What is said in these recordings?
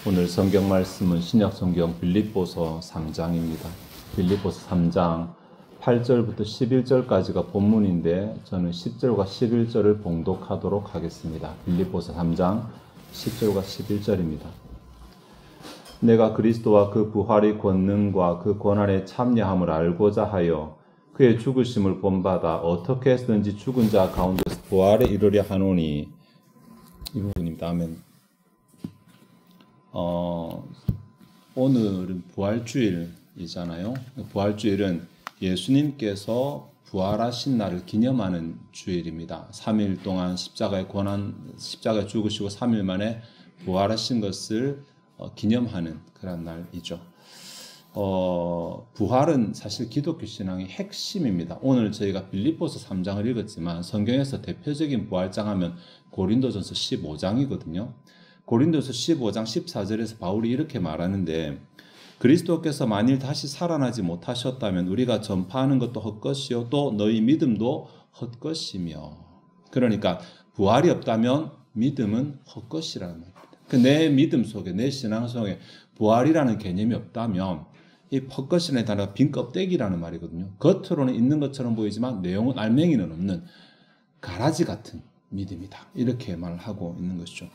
오늘 성경 말씀은 신약 성경 빌립보서 3장입니다. 빌립보서 3장 8절부터 11절까지가 본문인데 저는 10절과 11절을 봉독하도록 하겠습니다. 빌립보서 3장 10절과 11절입니다. 내가 그리스도와 그 부활의 권능과 그 고난의 참여함을 알고자 하여 그의 죽으심을 본받아 어떻게 해서든지 죽은 자 가운데서 부활에 이르려 하노니. 이 부분입니다. 아멘. 오늘은 부활주일이잖아요. 부활주일은 예수님께서 부활하신 날을 기념하는 주일입니다. 3일 동안 십자가에 죽으시고 3일 만에 부활하신 것을 기념하는 그런 날이죠. 부활은 사실 기독교 신앙의 핵심입니다. 오늘 저희가 빌립보서 3장을 읽었지만 성경에서 대표적인 부활장 하면 고린도전서 15장이거든요. 고린도서 15장 14절에서 바울이 이렇게 말하는데, 그리스도께서 만일 다시 살아나지 못하셨다면 우리가 전파하는 것도 헛것이요 또 너희 믿음도 헛것이며. 그러니까 부활이 없다면 믿음은 헛것이라는 말입니다. 내 믿음 속에, 내 신앙 속에 부활이라는 개념이 없다면 이 헛것이라는 단어가 빈 껍데기라는 말이거든요. 겉으로는 있는 것처럼 보이지만 내용은 알맹이는 없는 가라지 같은 믿음이다, 이렇게 말을 하고 있는 것이죠.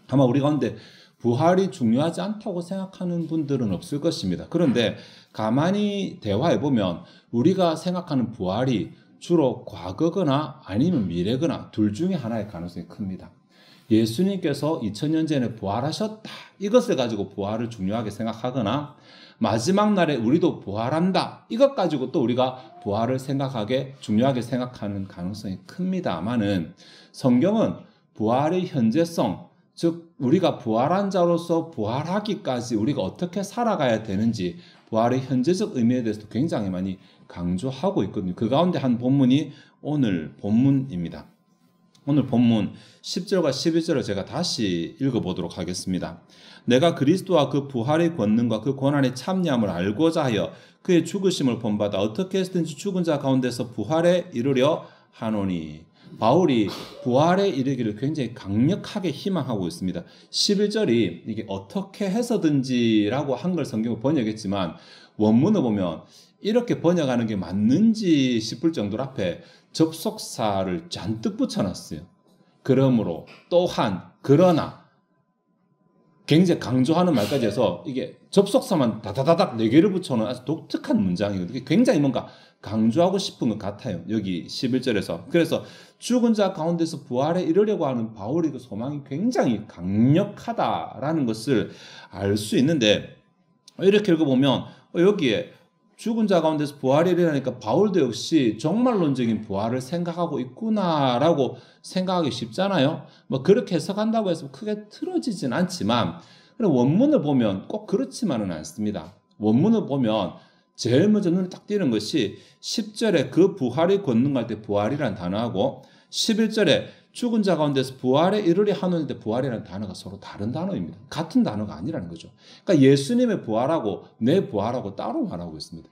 아마 우리 가운데 부활이 중요하지 않다고 생각하는 분들은 없을 것입니다. 그런데 가만히 대화해보면 우리가 생각하는 부활이 주로 과거거나 아니면 미래거나 둘 중에 하나의 가능성이 큽니다. 예수님께서 2000년 전에 부활하셨다, 이것을 가지고 부활을 중요하게 생각하거나 마지막 날에 우리도 부활한다, 이것 가지고 또 우리가 부활을 중요하게 생각하는 가능성이 큽니다만은 성경은 부활의 현재성, 즉 우리가 부활한 자로서 부활하기까지 우리가 어떻게 살아가야 되는지 부활의 현재적 의미에 대해서도 굉장히 많이 강조하고 있거든요. 그 가운데 한 본문이 오늘 본문입니다. 오늘 본문 10절과 11절을 제가 다시 읽어보도록 하겠습니다. 내가 그리스도와 그 부활의 권능과 그 고난의 참여함을 알고자 하여 그의 죽으심을 본받아 어떻게 해서든지 죽은 자 가운데서 부활에 이르려 하노니. 바울이 부활에 이르기를 굉장히 강력하게 희망하고 있습니다. 11절이 이게 어떻게 해서든지라고 한글 성경을 번역했지만 원문을 보면 이렇게 번역하는 게 맞는지 싶을 정도로 앞에 접속사를 잔뜩 붙여놨어요. 그러므로, 또한, 그러나, 굉장히 강조하는 말까지 해서 이게 접속사만 다다다닥 4개를 붙여놓은 아주 독특한 문장이거든요. 굉장히 뭔가 강조하고 싶은 것 같아요. 여기 11절에서. 그래서 죽은 자 가운데서 부활에 이르려고 하는 바울의 그 소망이 굉장히 강력하다라는 것을 알 수 있는데, 이렇게 읽어보면 여기에 죽은 자 가운데서 부활이 이르려니까 바울도 역시 종말론적인 부활을 생각하고 있구나라고 생각하기 쉽잖아요. 뭐 그렇게 해석한다고 해서 크게 틀어지진 않지만 원문을 보면 꼭 그렇지만은 않습니다. 원문을 보면 제일 먼저 눈에 딱 띄는 것이 10절에 그 부활의 권능할 때 부활이라는 단어하고 11절에 죽은 자 가운데서 부활에 이르려 하노니데 부활이라는 단어가 서로 다른 단어입니다. 같은 단어가 아니라는 거죠. 그러니까 예수님의 부활하고 내 부활하고 따로 말하고 있습니다.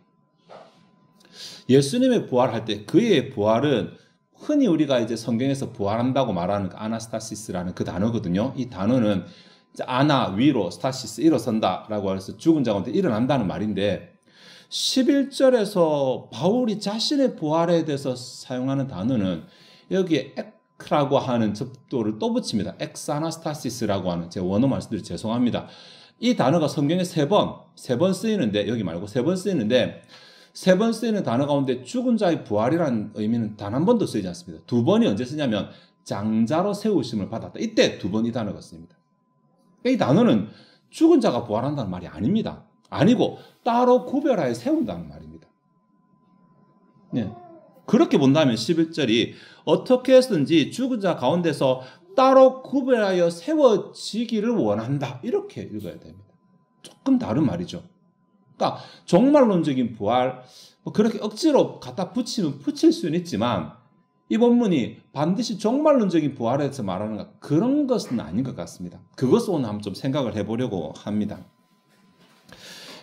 예수님의 부활할 때 그의 부활은 흔히 우리가 이제 성경에서 부활한다고 말하는 그 아나스타시스라는 그 단어거든요. 이 단어는 아나, 위로, 스타시스, 일어선다라고 해서 죽은 자 가운데 일어난다는 말인데 11절에서 바울이 자신의 부활에 대해서 사용하는 단어는 여기에 라고 하는 접두를 또 붙입니다. 엑사나스타시스라고 하는, 제가 원어 말씀드려 죄송합니다. 이 단어가 성경에 세 번 쓰이는데, 여기 말고 세 번 쓰이는데, 세 번 쓰이는 단어 가운데 죽은 자의 부활이라는 의미는 단 한 번도 쓰이지 않습니다. 두 번이 언제 쓰냐면 장자로 세우심을 받았다, 이때 두 번 이 단어가 쓰입니다. 이 단어는 죽은 자가 부활한다는 말이 아닙니다. 아니고 따로 구별하여 세운다는 말입니다. 네. 그렇게 본다면 11절이 어떻게 해서든지 죽은 자 가운데서 따로 구별하여 세워지기를 원한다, 이렇게 읽어야 됩니다. 조금 다른 말이죠. 그러니까 종말론적인 부활, 그렇게 억지로 갖다 붙이면 붙일 수는 있지만 이 본문이 반드시 종말론적인 부활에 대해서 말하는 그런 것은 아닌 것 같습니다. 그것을 오늘 한번 좀 생각을 해보려고 합니다.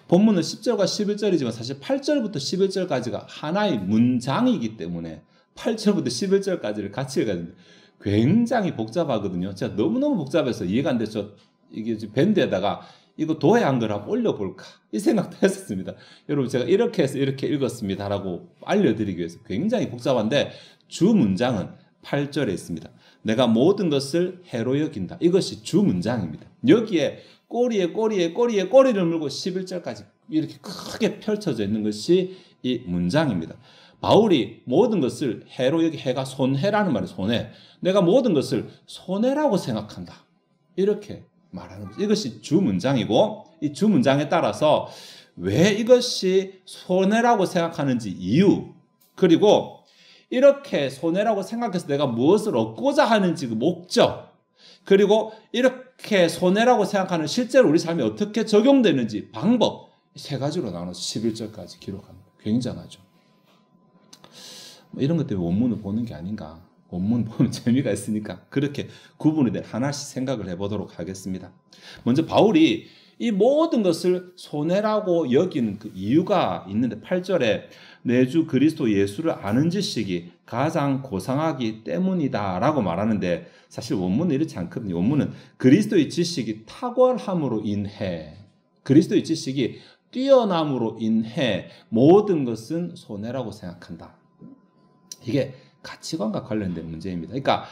본문은 10절과 11절이지만 사실 8절부터 11절까지가 하나의 문장이기 때문에 8절부터 11절까지를 같이 읽어야 됩니다. 굉장히 복잡하거든요. 제가 너무너무 복잡해서 이해가 안 돼서 이게 밴드에다가 이거 도예한 걸 한번 올려볼까 이 생각도 했었습니다. 여러분 제가 이렇게 해서 이렇게 읽었습니다라고 알려드리기 위해서 굉장히 복잡한데 주 문장은 8절에 있습니다. 내가 모든 것을 해로 여긴다. 이것이 주 문장입니다. 여기에 꼬리에 꼬리를 물고 11절까지 이렇게 크게 펼쳐져 있는 것이 이 문장입니다. 바울이 모든 것을 해로 여기 해가 손해라는 말이에요. 손해. 내가 모든 것을 손해라고 생각한다. 이렇게 말하는 거죠. 이것이 주 문장이고 이 주 문장에 따라서 왜 이것이 손해라고 생각하는지 이유 그리고 이렇게 손해라고 생각해서 내가 무엇을 얻고자 하는지 그 목적 그리고 이렇게 손해라고 생각하는 실제로 우리 삶에 어떻게 적용되는지 방법 세 가지로 나눠서 11절까지 기록합니다. 굉장하죠. 이런 것 때문에 원문을 보는 게 아닌가. 원문 보면 재미가 있으니까 그렇게 구분이 된 하나씩 생각을 해보도록 하겠습니다. 먼저 바울이 이 모든 것을 손해라고 여기는 그 이유가 있는데 8절에 내 주 그리스도 예수를 아는 지식이 가장 고상하기 때문이다 라고 말하는데 사실 원문은 이렇지 않거든요. 원문은 그리스도의 지식이 탁월함으로 인해 그리스도의 지식이 뛰어남으로 인해 모든 것은 손해라고 생각한다. 이게 가치관과 관련된 문제입니다. 그러니까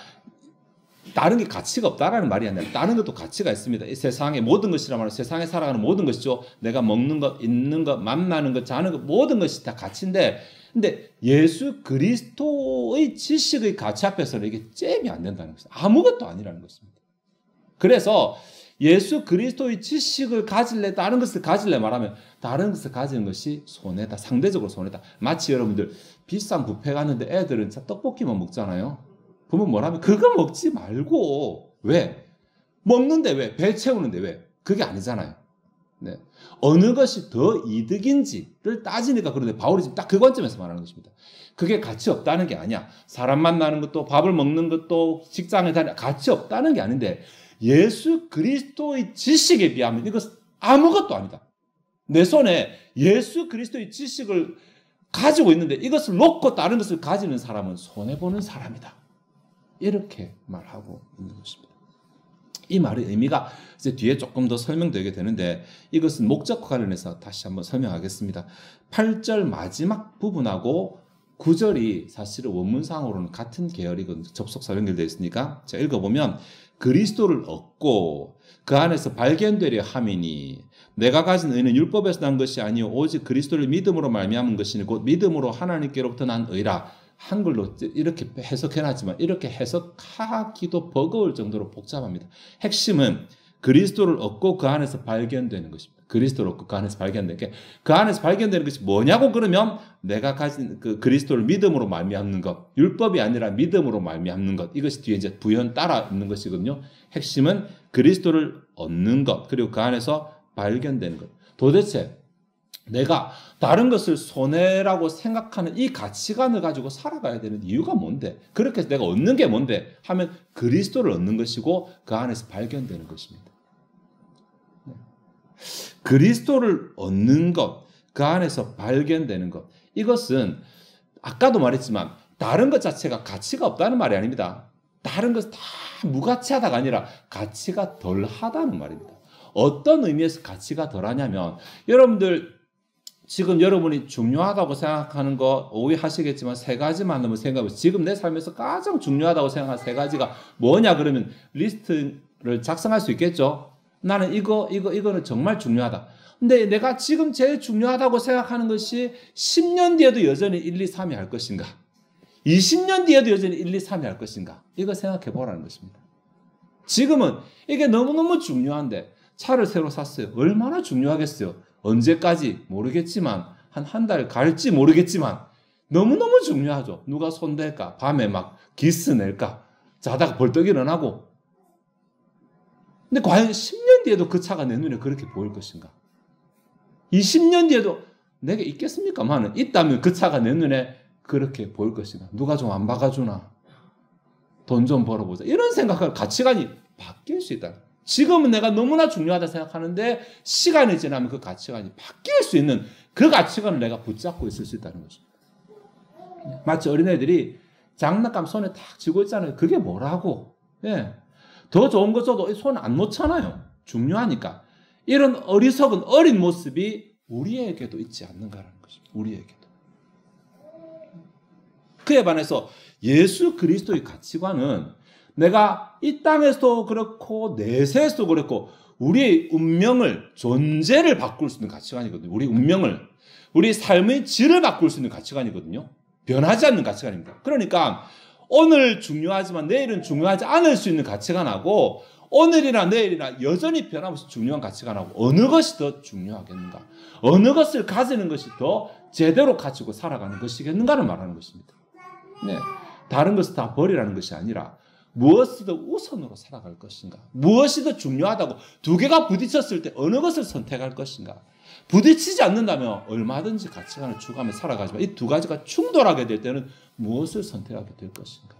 다른 게 가치가 없다라는 말이 아니라 다른 것도 가치가 있습니다. 이 세상의 모든 것이라 말하면 세상에 살아가는 모든 것이죠. 내가 먹는 것, 입는 것, 만나는 것, 자는 것 모든 것이 다 가치인데 근데 예수 그리스도의 지식의 가치 앞에서는 이게 잽이 안 된다는 것입니다. 아무것도 아니라는 것입니다. 그래서 예수 그리스도의 지식을 가질래 다른 것을 가질래 말하면 다른 것을 가지는 것이 손해다. 상대적으로 손해다. 마치 여러분들 비싼 뷔페 갔는데 애들은 떡볶이만 먹잖아요. 그러면 뭐라면 그거 먹지 말고 왜? 먹는데 왜? 배 채우는데 왜? 그게 아니잖아요. 네. 어느 것이 더 이득인지를 따지니까 그런데 바울이 지금 딱 그 관점에서 말하는 것입니다. 그게 가치 없다는 게 아니야. 사람 만나는 것도 밥을 먹는 것도 직장에 다니는 가치 없다는 게 아닌데 예수 그리스도의 지식에 비하면 이것은 아무것도 아니다. 내 손에 예수 그리스도의 지식을 가지고 있는데 이것을 놓고 다른 것을 가지는 사람은 손해보는 사람이다. 이렇게 말하고 있는 것입니다. 이 말의 의미가 이제 뒤에 조금 더 설명되게 되는데 이것은 목적과 관련해서 다시 한번 설명하겠습니다. 8절 마지막 부분하고 9절이 사실은 원문상으로는 같은 계열이거든요. 접속사 연결되어 있으니까 제가 읽어보면 그리스도를 얻고 그 안에서 발견되려 함이니 내가 가진 의는 율법에서 난 것이 아니요 오직 그리스도를 믿음으로 말미암은 것이니 곧 믿음으로 하나님께로부터 난 의라. 한글로 이렇게 해석해놨지만 이렇게 해석하기도 버거울 정도로 복잡합니다. 핵심은 그리스도를 얻고 그 안에서 발견되는 것입니다. 그리스도를 얻고 그 안에서 발견되는 게 그 안에서 발견되는 것이 뭐냐고 그러면 내가 가진 그 그리스도를 믿음으로 말미암는 것, 율법이 아니라 믿음으로 말미암는 것, 이것이 뒤에 이제 부연 따라 있는 것이거든요. 핵심은 그리스도를 얻는 것, 그리고 그 안에서 발견되는 것. 도대체 내가 다른 것을 손해라고 생각하는 이 가치관을 가지고 살아가야 되는 이유가 뭔데? 그렇게 해서 내가 얻는 게 뭔데? 하면 그리스도를 얻는 것이고 그 안에서 발견되는 것입니다. 그리스도를 얻는 것, 그 안에서 발견되는 것. 이것은 아까도 말했지만 다른 것 자체가 가치가 없다는 말이 아닙니다. 다른 것 다 무가치하다가 아니라 가치가 덜하다는 말입니다. 어떤 의미에서 가치가 덜하냐면 여러분들 지금 여러분이 중요하다고 생각하는 거 오해하시겠지만 세 가지만 한번 생각해보세요. 지금 내 삶에서 가장 중요하다고 생각하는 세 가지가 뭐냐 그러면 리스트를 작성할 수 있겠죠. 나는 이거는 정말 중요하다. 근데 내가 지금 제일 중요하다고 생각하는 것이 10년 뒤에도 여전히 1, 2, 3위 할 것인가? 20년 뒤에도 여전히 1, 2, 3위 할 것인가? 이거 생각해 보라는 것입니다. 지금은 이게 너무너무 중요한데 차를 새로 샀어요. 얼마나 중요하겠어요? 언제까지 모르겠지만 한 달 갈지 모르겠지만 너무너무 중요하죠. 누가 손댈까? 밤에 막 기스 낼까? 자다가 벌떡 일어나고. 근데 과연 10년 뒤에도 그 차가 내 눈에 그렇게 보일 것인가? 20년 뒤에도 내게 있겠습니까만은 있다면 그 차가 내 눈에 그렇게 보일 것인가? 누가 좀 안 박아주나? 돈 좀 벌어보자. 이런 생각할 가치관이 바뀔 수 있다. 지금은 내가 너무나 중요하다 생각하는데 시간이 지나면 그 가치관이 바뀔 수 있는 그 가치관을 내가 붙잡고 있을 수 있다는 것입니다. 마치 어린애들이 장난감 손에 탁 쥐고 있잖아요. 그게 뭐라고? 예. 더 좋은 거 줘도 손 안 놓잖아요. 중요하니까 이런 어리석은 어린 모습이 우리에게도 있지 않는가라는 것입니다. 우리에게도. 그에 반해서 예수 그리스도의 가치관은 내가 이 땅에서도 그렇고 내세에서도 그렇고 우리의 운명을, 존재를 바꿀 수 있는 가치관이거든요. 우리 운명을, 우리 삶의 질을 바꿀 수 있는 가치관이거든요. 변하지 않는 가치관입니다. 그러니까 오늘 중요하지만 내일은 중요하지 않을 수 있는 가치관하고 오늘이나 내일이나 여전히 변함없이 중요한 가치관하고 어느 것이 더 중요하겠는가? 어느 것을 가지는 것이 더 제대로 가지고 살아가는 것이겠는가를 말하는 것입니다. 네, 다른 것을 다 버리라는 것이 아니라 무엇이 더 우선으로 살아갈 것인가? 무엇이 더 중요하다고 두 개가 부딪혔을 때 어느 것을 선택할 것인가? 부딪히지 않는다면 얼마든지 가치관을 추구하며 살아가지만 이 두 가지가 충돌하게 될 때는 무엇을 선택하게 될 것인가?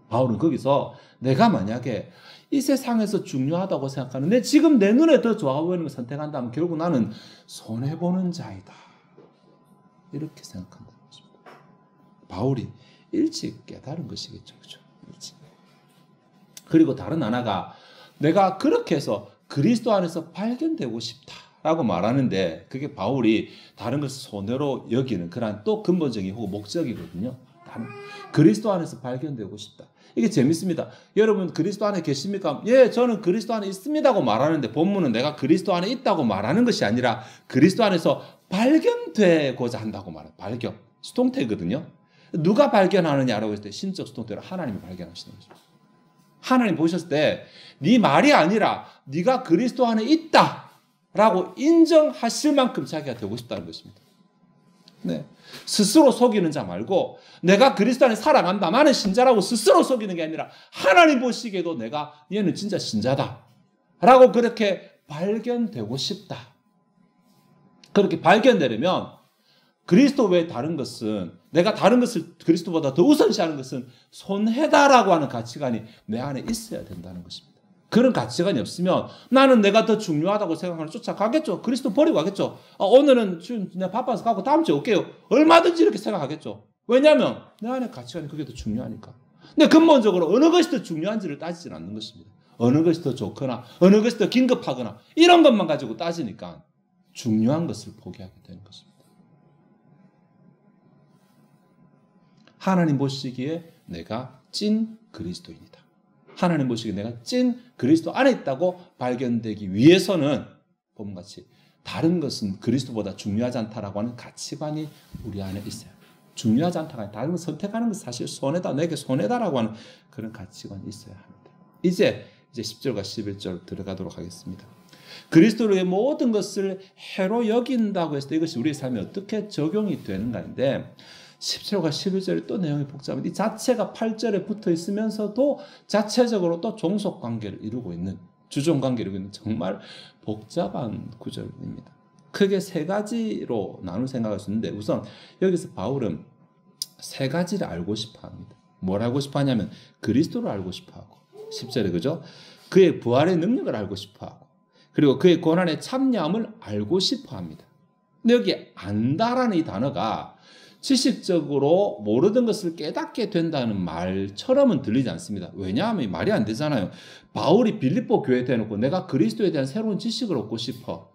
바울은 거기서 내가 만약에 이 세상에서 중요하다고 생각하는 지금 내 눈에 더 좋아 보이는 걸 선택한다면 결국 나는 손해보는 자이다. 이렇게 생각한다는 것입니다. 바울이 일찍 깨달은 것이겠죠. 그렇죠? 일찍. 그리고 다른 하나가 내가 그렇게 해서 그리스도 안에서 발견되고 싶다라고 말하는데 그게 바울이 다른 것을 손해로 여기는 그러한 또 근본적인 혹은 목적이거든요. 그리스도 안에서 발견되고 싶다. 이게 재밌습니다. 여러분 그리스도 안에 계십니까? 예, 저는 그리스도 안에 있습니다고 말하는데 본문은 내가 그리스도 안에 있다고 말하는 것이 아니라 그리스도 안에서 발견되고자 한다고 말해요. 발견. 수동태거든요. 누가 발견하느냐라고 했을 때 신적 수동태로 하나님이 발견하시는 거죠. 하나님 보셨을 때 네 말이 아니라 네가 그리스도 안에 있다라고 인정하실 만큼 자기가 되고 싶다는 것입니다. 네. 스스로 속이는 자 말고 내가 그리스도 안에 살아간다. 나는 신자라고 스스로 속이는 게 아니라 하나님 보시기에도 내가 얘는 진짜 신자다. 라고 그렇게 발견되고 싶다. 그렇게 발견되려면 그리스도 외에 다른 것은 내가 다른 것을 그리스도보다 더 우선시하는 것은 손해다라고 하는 가치관이 내 안에 있어야 된다는 것입니다. 그런 가치관이 없으면 나는 내가 더 중요하다고 생각하는 쫓아가겠죠. 그리스도 버리고 가겠죠. 오늘은 지금 내가 바빠서 가고 다음 주에 올게요. 얼마든지 이렇게 생각하겠죠. 왜냐하면 내 안에 가치관이 그게 더 중요하니까. 근데 근본적으로 어느 것이 더 중요한지를 따지지는 않는 것입니다. 어느 것이 더 좋거나 어느 것이 더 긴급하거나 이런 것만 가지고 따지니까 중요한 것을 포기하게 되는 것입니다. 하나님 보시기에 내가 찐 그리스도인이다. 하나님 보시기에 내가 찐 그리스도 안에 있다고 발견되기 위해서는 본문같이 다른 것은 그리스도보다 중요하지 않다라고 하는 가치관이 우리 안에 있어요. 중요하지 않다가 아니라 다른 걸 선택하는 것은 사실 손해다. 내게 손해다라고 하는 그런 가치관이 있어야 합니다. 이제 10절과 11절 들어가도록 하겠습니다. 그리스도의 모든 것을 해로 여긴다고 했을 때 이것이 우리의 삶에 어떻게 적용이 되는가인데 10절과 11절이 또 내용이 복잡합니다. 이 자체가 8절에 붙어 있으면서도 자체적으로 또 종속관계를 이루고 있는 주종관계를 이루고 있는 정말 복잡한 구절입니다. 크게 세 가지로 나눌 생각할 수 있는데 우선 여기서 바울은 세 가지를 알고 싶어 합니다. 뭘 알고 싶어 하냐면 그리스도를 알고 싶어 하고 10절에 그죠? 그의 부활의 능력을 알고 싶어 하고 그리고 그의 고난의 참여함을 알고 싶어 합니다. 근데 여기 안다라는 이 단어가 지식적으로 모르던 것을 깨닫게 된다는 말처럼은 들리지 않습니다. 왜냐하면 말이 안 되잖아요. 바울이 빌립보 교회에 대놓고 내가 그리스도에 대한 새로운 지식을 얻고 싶어.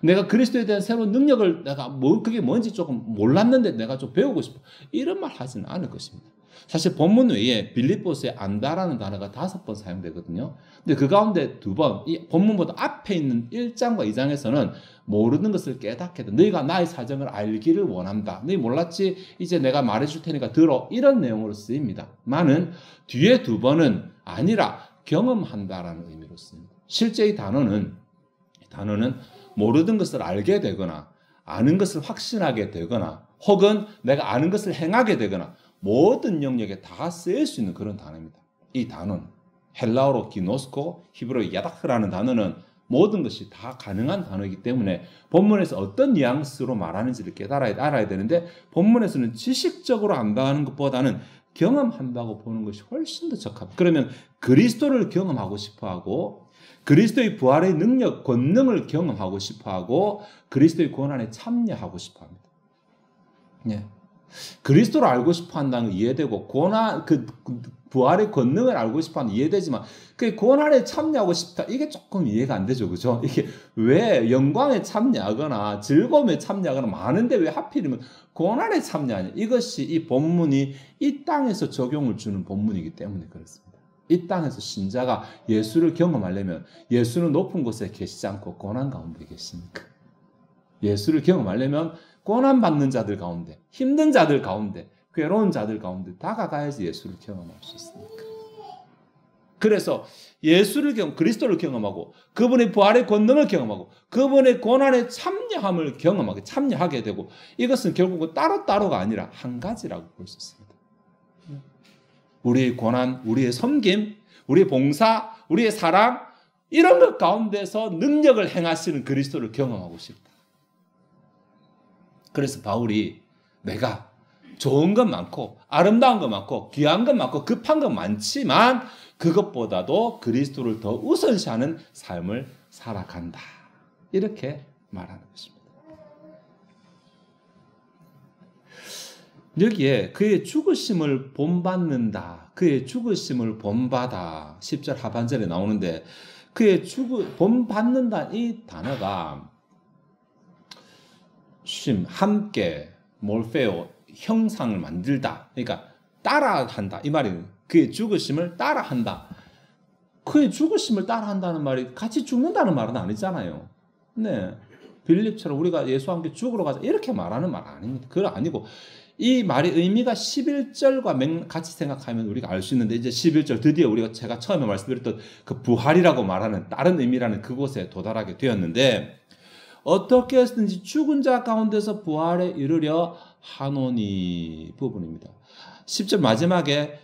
내가 그리스도에 대한 새로운 능력을 내가 그게 뭔지 조금 몰랐는데 내가 좀 배우고 싶어. 이런 말 하지는 않을 것입니다. 사실 본문 외에 빌립보스에 안다라는 단어가 5번 사용되거든요. 근데 그 가운데 2번, 이 본문보다 앞에 있는 1장과 2장에서는 모르는 것을 깨닫게 돼. 너희가 나의 사정을 알기를 원한다. 너희 몰랐지? 이제 내가 말해줄 테니까 들어. 이런 내용으로 쓰입니다. 많은 뒤에 2번은 아니라 경험한다라는 의미로 씁니다. 실제 이 단어는 모르던 것을 알게 되거나 아는 것을 확신하게 되거나 혹은 내가 아는 것을 행하게 되거나 모든 영역에 다 쓰일 수 있는 그런 단어입니다. 이 단어는 헬라어로 기노스코, 히브리어 야다크라는 단어는 모든 것이 다 가능한 단어이기 때문에 본문에서 어떤 뉘앙스로 말하는지를 알아야 되는데 본문에서는 지식적으로 안다는 것보다는 경험한다고 보는 것이 훨씬 더 적합합니다. 그러면 그리스도를 경험하고 싶어하고 그리스도의 부활의 능력, 권능을 경험하고 싶어하고 그리스도의 고난에 참여하고 싶어합니다. 예. 그리스도를 알고 싶어한다는 거 이해되고 부활의 권능을 알고 싶어하는 이해되지만 그 고난에 참여하고 싶다. 이게 조금 이해가 안 되죠. 그죠? 이게 왜 영광에 참여하거나 즐거움에 참여하거나 많은데 왜 하필이면 고난에 참여하냐. 이것이 이 본문이 이 땅에서 적용을 주는 본문이기 때문에 그렇습니다. 이 땅에서 신자가 예수를 경험하려면 예수는 높은 곳에 계시지 않고 고난 가운데 계시니까. 예수를 경험하려면 고난받는 자들 가운데, 힘든 자들 가운데, 괴로운 자들 가운데 다가가야지 예수를 경험할 수 있으니까. 그래서 그리스도를 경험하고 그분의 부활의 권능을 경험하고 그분의 고난의 참여함을 참여하게 되고 이것은 결국은 따로따로가 아니라 한 가지라고 볼 수 있습니다. 우리의 고난, 우리의 섬김, 우리의 봉사, 우리의 사랑 이런 것 가운데서 능력을 행하시는 그리스도를 경험하고 싶다. 그래서 바울이 내가 좋은 것 많고 아름다운 것 많고 귀한 것 많고 급한 것 많지만 그것보다도 그리스도를 더 우선시하는 삶을 살아간다. 이렇게 말하는 것입니다. 여기에 그의 죽으심을 본받는다. 그의 죽으심을 본받아. 10절 하반절에 나오는데 그의 본받는다 이 단어가 함께 몰페오 형상을 만들다. 그러니까 따라한다. 이 말이에요. 그의 죽으심을 따라한다. 그의 죽으심을 따라한다는 말이 같이 죽는다는 말은 아니잖아요. 네. 빌립처럼 우리가 예수와 함께 죽으러 가자. 이렇게 말하는 말 아닙니다. 그건 아니고 이 말의 의미가 11절과 같이 생각하면 우리가 알 수 있는데 이제 11절 드디어 제가 처음에 말씀드렸던 그 부활이라고 말하는 다른 의미라는 그곳에 도달하게 되었는데 어떻게 해서든지 죽은 자 가운데서 부활에 이르려 하노니 부분입니다. 10절 마지막에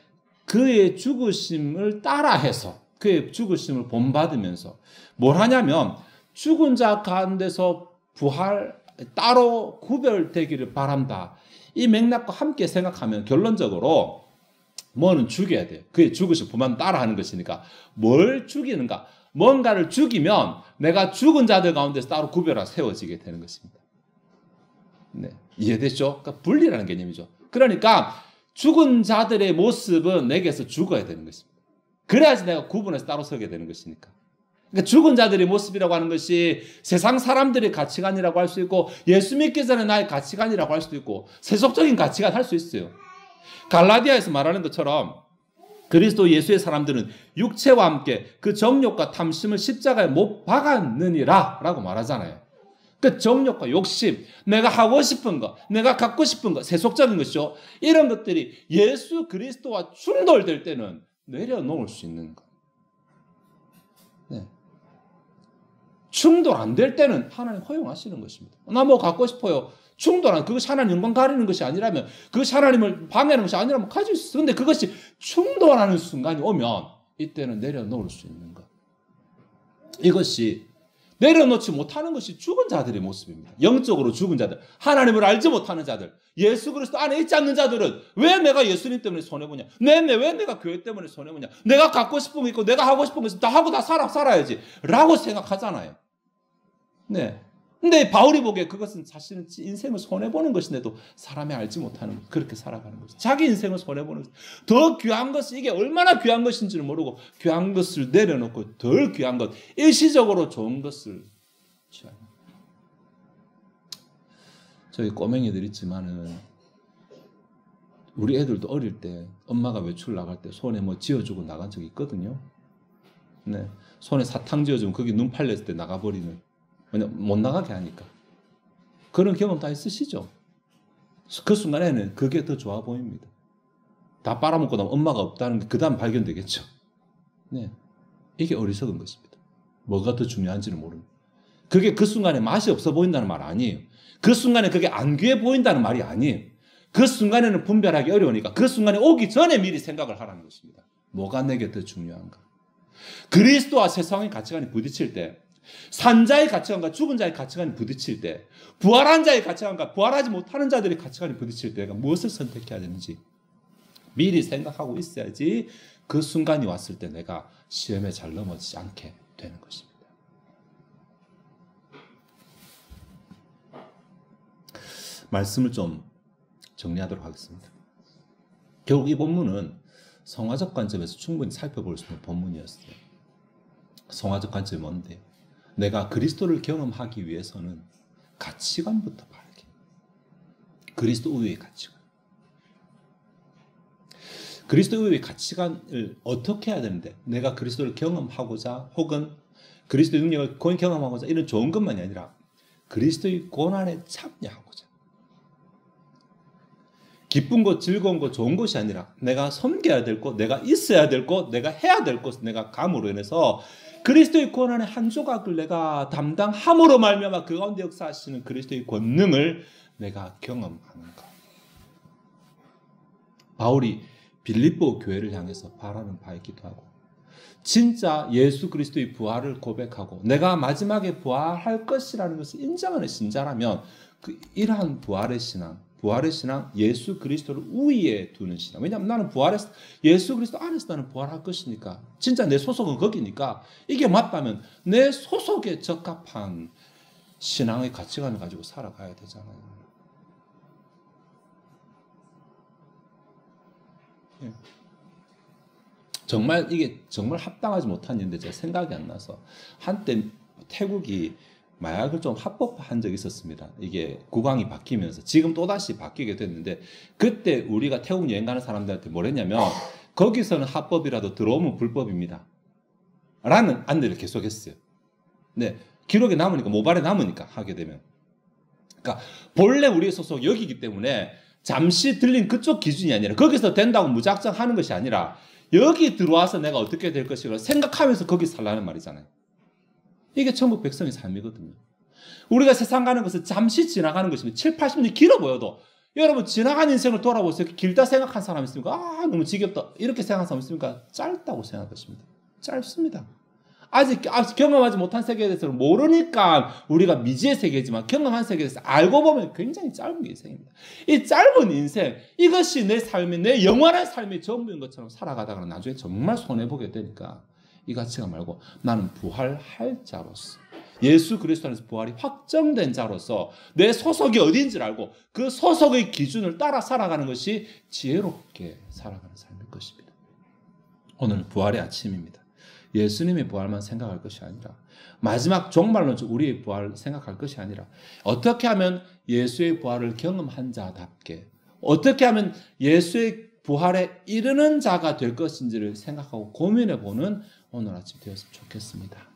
그의 죽으심을 따라해서 그의 죽으심을 본받으면서 뭘 하냐면 죽은 자 가운데서 부활 따로 구별되기를 바란다. 이 맥락과 함께 생각하면 결론적으로 뭐는 죽여야 돼요. 그의 죽으심 부만 따라하는 것이니까 뭘 죽이는가? 뭔가를 죽이면 내가 죽은 자들 가운데서 따로 구별하여 세워지게 되는 것입니다. 네, 이해됐죠? 그러니까 분리라는 개념이죠. 그러니까 죽은 자들의 모습은 내게서 죽어야 되는 것입니다. 그래야지 내가 구분해서 따로 서게 되는 것이니까. 그러니까 죽은 자들의 모습이라고 하는 것이 세상 사람들의 가치관이라고 할 수 있고 예수 믿기 전에 나의 가치관이라고 할 수도 있고 세속적인 가치관 할 수 있어요. 갈라디아에서 말하는 것처럼 그리스도 예수의 사람들은 육체와 함께 그 정욕과 탐심을 십자가에 못 박았느니라 라고 말하잖아요. 그 정욕과 욕심, 내가 하고 싶은 것, 내가 갖고 싶은 것, 세속적인 것이죠. 이런 것들이 예수 그리스도와 충돌될 때는 내려놓을 수 있는 것. 네. 충돌 안 될 때는 하나님 허용하시는 것입니다. 나 뭐 갖고 싶어요. 충돌한 그것이 하나님 영광 가리는 것이 아니라면 그것이 하나님을 방해하는 것이 아니라면 가질 수 있어. 근데 그것이 충돌하는 순간이 오면 이때는 내려놓을 수 있는 것. 이것이 내려놓지 못하는 것이 죽은 자들의 모습입니다. 영적으로 죽은 자들, 하나님을 알지 못하는 자들, 예수 그리스도 안에 있지 않는 자들은 왜 내가 예수님 때문에 손해보냐? 왜 내가 교회 때문에 손해보냐? 내가 갖고 싶은 거 있고 내가 하고 싶은 거 다 하고 다 살아야지 라고 생각하잖아요. 네. 근데 바울이 보기에 그것은 자신은 인생을 손해보는 것인데도 사람이 알지 못하는 그렇게 살아가는 거죠. 자기 인생을 손해보는 것. 더 귀한 것은 이게 얼마나 귀한 것인지를 모르고 귀한 것을 내려놓고 덜 귀한 것, 일시적으로 좋은 것을 취하는. 저희 꼬맹이들 있지만은 우리 애들도 어릴 때 엄마가 외출 나갈 때 손에 뭐 쥐어주고 나간 적이 있거든요. 네. 손에 사탕 쥐어주면 거기 눈 팔렸을 때 나가버리는. 못 나가게 하니까. 그런 경험 다 있으시죠? 그 순간에는 그게 더 좋아 보입니다. 다 빨아먹고 나면 엄마가 없다는 게 그 다음 발견되겠죠. 네. 이게 어리석은 것입니다. 뭐가 더 중요한지는 모릅니다. 그게 그 순간에 맛이 없어 보인다는 말 아니에요. 그 순간에 그게 안 귀해 보인다는 말이 아니에요. 그 순간에는 분별하기 어려우니까 그 순간에 오기 전에 미리 생각을 하라는 것입니다. 뭐가 내게 더 중요한가? 그리스도와 세상의 가치관이 부딪힐 때 산자의 가치관과 죽은 자의 가치관이 부딪힐 때 부활한 자의 가치관과 부활하지 못하는 자들의 가치관이 부딪힐 때 내가 무엇을 선택해야 되는지 미리 생각하고 있어야지 그 순간이 왔을 때 내가 시험에 잘 넘어지지 않게 되는 것입니다. 말씀을 좀 정리하도록 하겠습니다. 결국 이 본문은 성화적 관점에서 충분히 살펴볼 수 있는 본문이었어요. 성화적 관점이 뭔데? 내가 그리스도를 경험하기 위해서는 가치관부터 바르게. 그리스도 우위의 가치관. 그리스도 우위의 가치관을 어떻게 해야 되는데, 내가 그리스도를 경험하고자 혹은 그리스도의 능력을 경험하고자 이런 좋은 것만이 아니라 그리스도의 고난에 참여하고자, 기쁜 것, 즐거운 것, 좋은 것이 아니라 내가 섬겨야 될 것, 내가 있어야 될 것, 내가 해야 될 것을 내가 감으로 인해서 그리스도의 고난의 한 조각을 내가 담당함으로 말미암아 그 가운데 역사하시는 그리스도의 권능을 내가 경험하는 것. 바울이 빌립보 교회를 향해서 바라는 바이기도 하고, 진짜 예수 그리스도의 부활을 고백하고 내가 마지막에 부활할 것이라는 것을 인정하는 신자라면 이러한 부활의 신앙, 예수 그리스도를 우위에 두는 신앙. 왜냐하면 나는 부활했어. 예수 그리스도 안에서 나는 부활할 것이니까. 진짜 내 소속은 거기니까. 이게 맞다면 내 소속에 적합한 신앙의 가치관을 가지고 살아가야 되잖아요. 정말 이게 정말 합당하지 못한 일인데 제가 생각이 안 나서 한때 태국이 마약을 좀 합법화한 적이 있었습니다. 이게 국왕이 바뀌면서 지금 또다시 바뀌게 됐는데, 그때 우리가 태국 여행 가는 사람들한테 뭘 했냐면 거기서는 합법이라도 들어오면 불법입니다 라는 안내를 계속했어요. 네, 기록에 남으니까, 모발에 남으니까 하게 되면. 그러니까 본래 우리의 소속이 여기이기 때문에 잠시 들린 그쪽 기준이 아니라 거기서 된다고 무작정 하는 것이 아니라 여기 들어와서 내가 어떻게 될 것이라 생각하면서 거기 살라는 말이잖아요. 이게 천국 백성의 삶이거든요. 우리가 세상 가는 것은 잠시 지나가는 것입니다. 7, 80년 길어 보여도 여러분 지나간 인생을 돌아보세요. 길다 생각한 사람 있습니까? 아, 너무 지겹다 이렇게 생각한 사람 있습니까? 짧다고 생각할 것입니다. 짧습니다. 아직 경험하지 못한 세계에 대해서는 모르니까 우리가 미지의 세계지만 경험한 세계에 대해서 알고 보면 굉장히 짧은 게 인생입니다. 이 짧은 인생, 이것이 내 삶의, 내 영원한 삶의 전부인 것처럼 살아가다가 나중에 정말 손해보게 되니까 이 가치가 말고 나는 부활할 자로서, 예수 그리스도 안에서 부활이 확정된 자로서 내 소속이 어디인지를 알고 그 소속의 기준을 따라 살아가는 것이 지혜롭게 살아가는 삶일 것입니다. 오늘 부활의 아침입니다. 예수님의 부활만 생각할 것이 아니라, 마지막 종말론 우리의 부활을 생각할 것이 아니라, 어떻게 하면 예수의 부활을 경험한 자답게, 어떻게 하면 예수의 부활에 이르는 자가 될 것인지를 생각하고 고민해 보는 오늘 아침 되었으면 좋겠습니다.